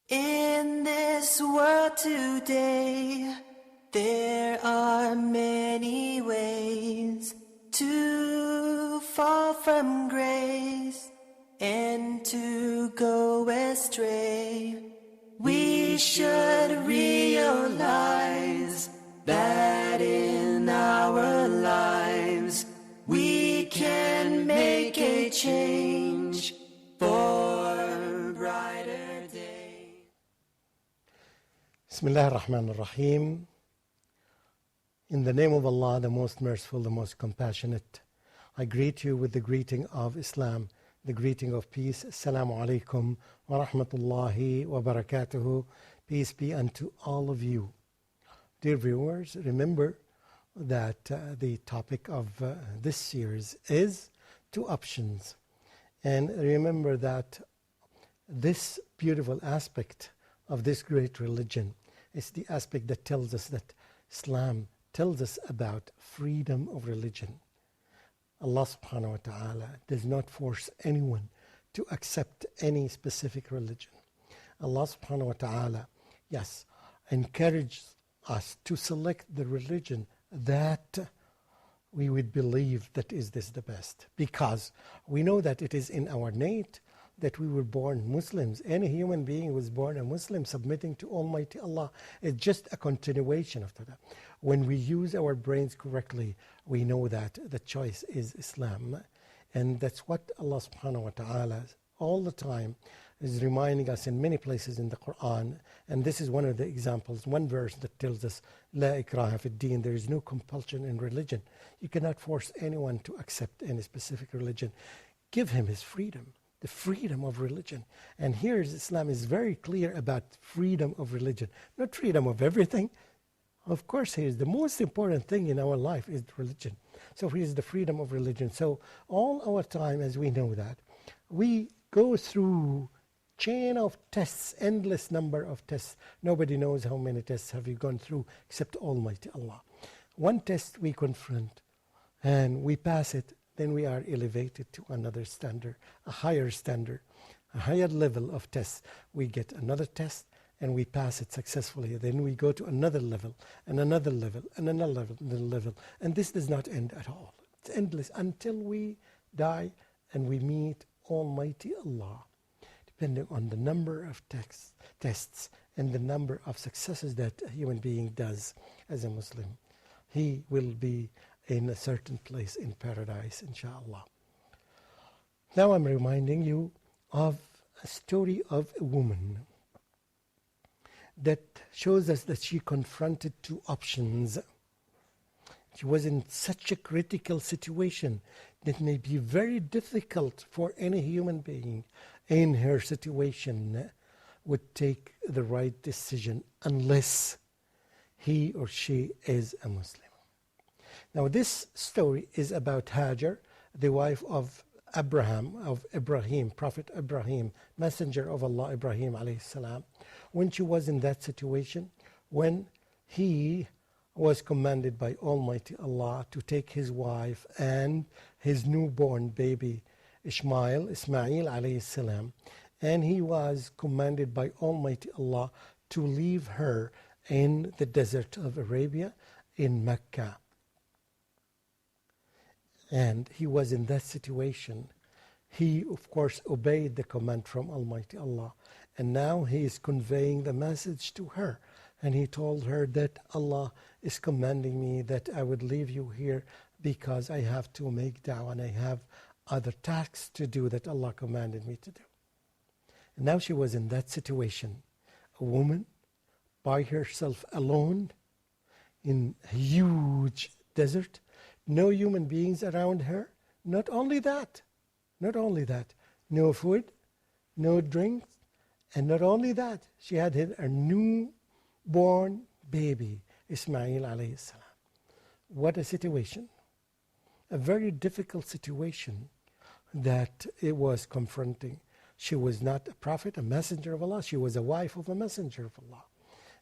In this world today, there are many ways to fall from grace and to go astray. We should realize that in our lives we can make a change for a brighter day. Bismillah ar-Rahman ar-Rahim. In the name of Allah, the most merciful, the most compassionate, I greet you with the greeting of Islam, the greeting of peace. Assalamu alaikum wa rahmatullahi wa barakatuhu. Peace be unto all of you. Dear viewers, remember that the topic of this series is two options. And remember that this beautiful aspect of this great religion is the aspect that tells us that Islam tells us about freedom of religion. Allah subhanahu wa ta'ala does not force anyone to accept any specific religion. Allah subhanahu wa ta'ala, yes, encourages us to select the religion that we would believe that is this the best, because we know that it is in our nature that we were born Muslims. Any human being was born a Muslim, submitting to Almighty Allah. It's just a continuation of that. When we use our brains correctly, we know that the choice is Islam. And that's what Allah subhanahu wa ta'ala all the time is reminding us in many places in the Quran. And this is one of the examples, one verse that tells us, La ikraha fi din, there is no compulsion in religion. You cannot force anyone to accept any specific religion. Give him his freedom, the freedom of religion. And here Islam is very clear about freedom of religion, not freedom of everything. Of course, here is the most important thing in our life is religion. So here is the freedom of religion. So all our time, as we know that, we go through chain of tests, endless number of tests. Nobody knows how many tests have you gone through except Almighty Allah. One test we confront and we pass it, then we are elevated to another standard, a higher level of tests. We get another test and we pass it successfully. Then we go to another level and another level and another level. And this does not end at all. It's endless until we die and we meet Almighty Allah. Depending on the number of tests and the number of successes that a human being does as a Muslim, he will be in a certain place in paradise, inshallah. Now I'm reminding you of a story of a woman that shows us that she confronted two options. She was in such a critical situation that may be very difficult for any human being in her situation would take the right decision unless he or she is a Muslim. Now this story is about Hajar, the wife of Ibrahim, Prophet Ibrahim, Messenger of Allah, Ibrahim alayhi salam. When she was in that situation, when he was commanded by Almighty Allah to take his wife and his newborn baby Ismail alayhi salam, and he was commanded by Almighty Allah to leave her in the desert of Arabia in Mecca. And he was in that situation. He, of course, obeyed the command from Almighty Allah. And now he is conveying the message to her. And he told her that Allah is commanding me that I would leave you here because I have to make da'wah and I have other tasks to do that Allah commanded me to do. And now she was in that situation. A woman by herself alone in a huge desert. No human beings around her. Not only that, no food, no drinks, and not only that, she had a newborn baby, Ismail alayhi salam. What a situation. A very difficult situation that it was confronting. She was not a prophet, a messenger of Allah. She was a wife of a messenger of Allah.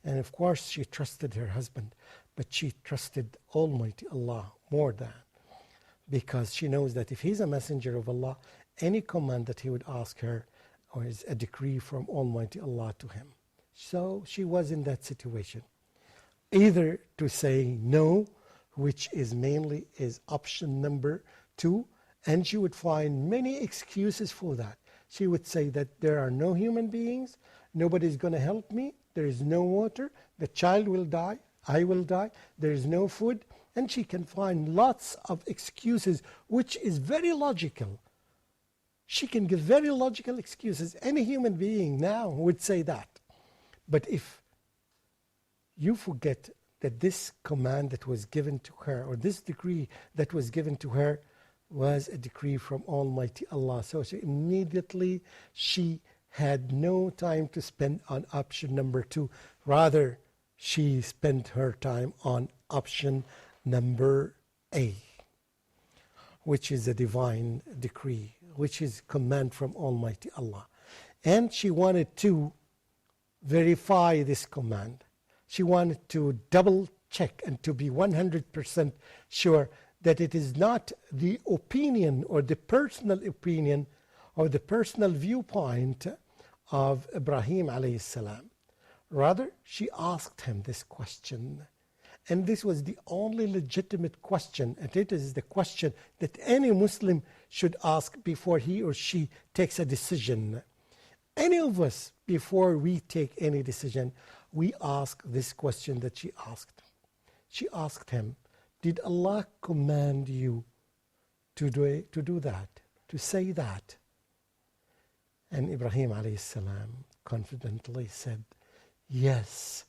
And of course, she trusted her husband, but she trusted Almighty Allah more than, because she knows that if he's a messenger of Allah, any command that he would ask her or is a decree from Almighty Allah to him. So she was in that situation. Either to say no, which is mainly is option number 2, and she would find many excuses for that. She would say that there are no human beings, nobody's going to help me, there is no water, the child will die, I will die, there is no food, and she can find lots of excuses, which is very logical. She can give very logical excuses. Any human being now would say that. But if you forget that this command that was given to her, or this decree that was given to her, was a decree from Almighty Allah. So she had no time to spend on option number 2. Rather, she spent her time on option number A, which is a divine decree, which is command from Almighty Allah. And she wanted to verify this command. She wanted to double check and to be 100% sure that it is not the opinion or the personal opinion or the personal viewpoint of Ibrahim alayhi salam. Rather, she asked him this question. And this was the only legitimate question, and it is the question that any Muslim should ask before he or she takes a decision. Any of us, before we take any decision, we ask this question that she asked. She asked him, did Allah command you to do that, to say that? And Ibrahim alayhi salam confidently said, yes,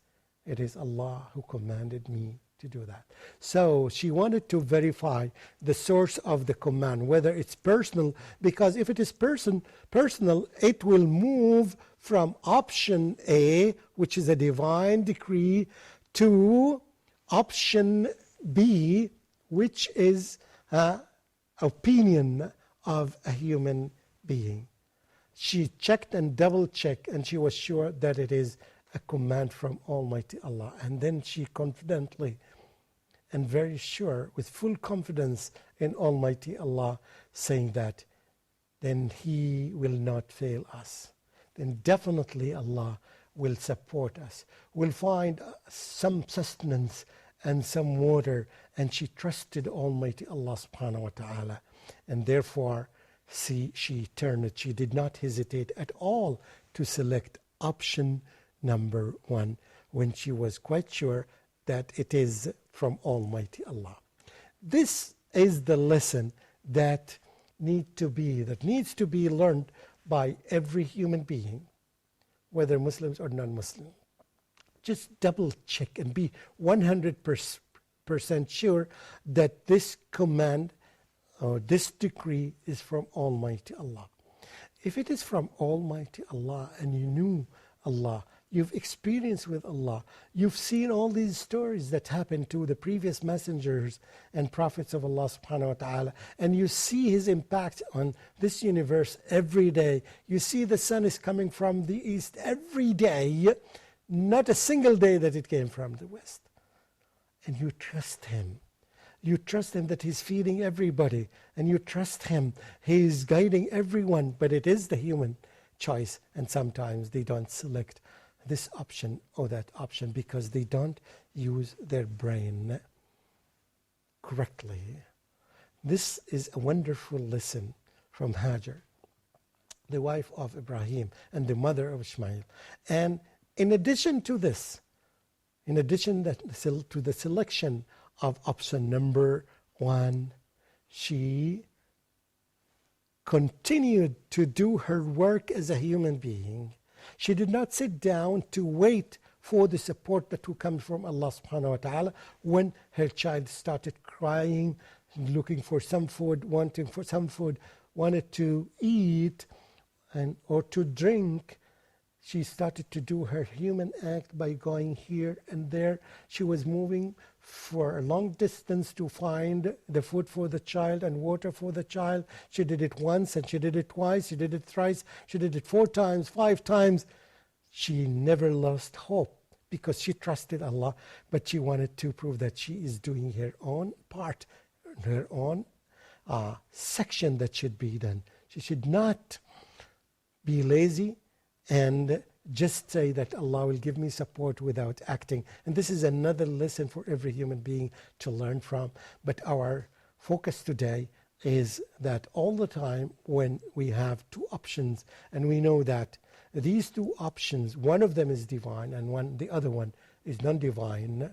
it is Allah who commanded me to do that. So she wanted to verify the source of the command, whether it's personal, because if it is personal, it will move from option A, which is a divine decree, to option B, which is an opinion of a human being. She checked and double-checked, and she was sure that it is a command from Almighty Allah. And then she confidently and very sure, with full confidence in Almighty Allah, saying that, then He will not fail us. Then definitely Allah will support us. We'll find some sustenance and some water. And she trusted Almighty Allah subhanahu wa ta'ala. And therefore, she turned. She did not hesitate at all to select option number 1 when she was quite sure that it is from Almighty Allah. This is the lesson that needs to be learned by every human being, whether Muslims or non-Muslim. Just double check and be 100% sure that this command or this decree is from Almighty Allah. If it is from Almighty Allah and you knew Allah, you've experienced with Allah, you've seen all these stories that happened to the previous messengers and prophets of Allah subhanahu wa ta'ala, and you see His impact on this universe every day. You see the sun is coming from the east every day, not a single day that it came from the west. And you trust Him. You trust Him that He's feeding everybody, and you trust Him He's guiding everyone, but it is the human choice, and sometimes they don't select this option or that option because they don't use their brain correctly. This is a wonderful lesson from Hajar, the wife of Ibrahim and the mother of Ishmael. And in addition to this, to the selection of option number 1, she continued to do her work as a human being. She did not sit down to wait for the support that will come from Allah subhanahu wa ta'ala when her child started crying, looking for some food, wanting for some food, wanted to eat or to drink. She started to do her human act by going here and there. She was moving for a long distance to find the food for the child and water for the child. She did it once and she did it twice, she did it thrice, she did it 4 times, 5 times. She never lost hope because she trusted Allah, but she wanted to prove that she is doing her own part, her own section that should be done. She should not be lazy and just say that Allah will give me support without acting. And this is another lesson for every human being to learn from. But our focus today is that all the time when we have two options, and we know that these two options, one of them is divine and the other one is non-divine,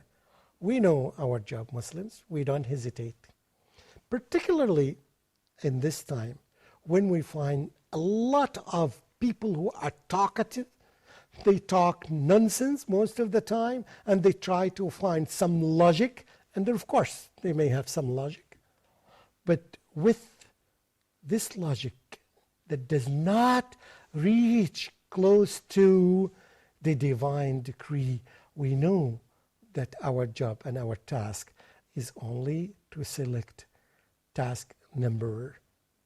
we know our job, Muslims. We don't hesitate. Particularly in this time when we find a lot of people who are talkative, they talk nonsense most of the time, and they try to find some logic, and of course they may have some logic, but with this logic that does not reach close to the divine decree, we know that our job and our task is only to select task number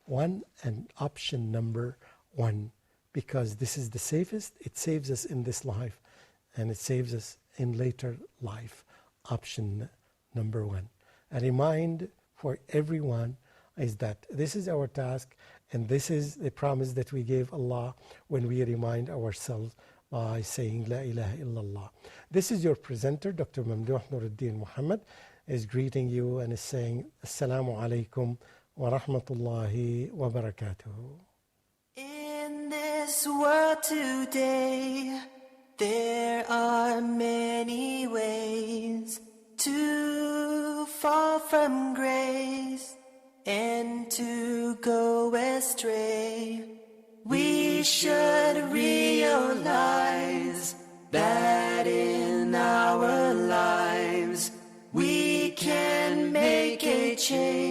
one and option number one, because this is the safest. It saves us in this life, and it saves us in later life. Option number one. A reminder for everyone is that this is our task, and this is the promise that we gave Allah when we remind ourselves by saying La ilaha illallah. This is your presenter, Dr. Mamdouh Muhammad, is greeting you and is saying Assalamu alaikum wa rahmatullahi wa barakatuh. In this world today, there are many ways to fall from grace and to go astray. We should realize that in our lives we can make a change.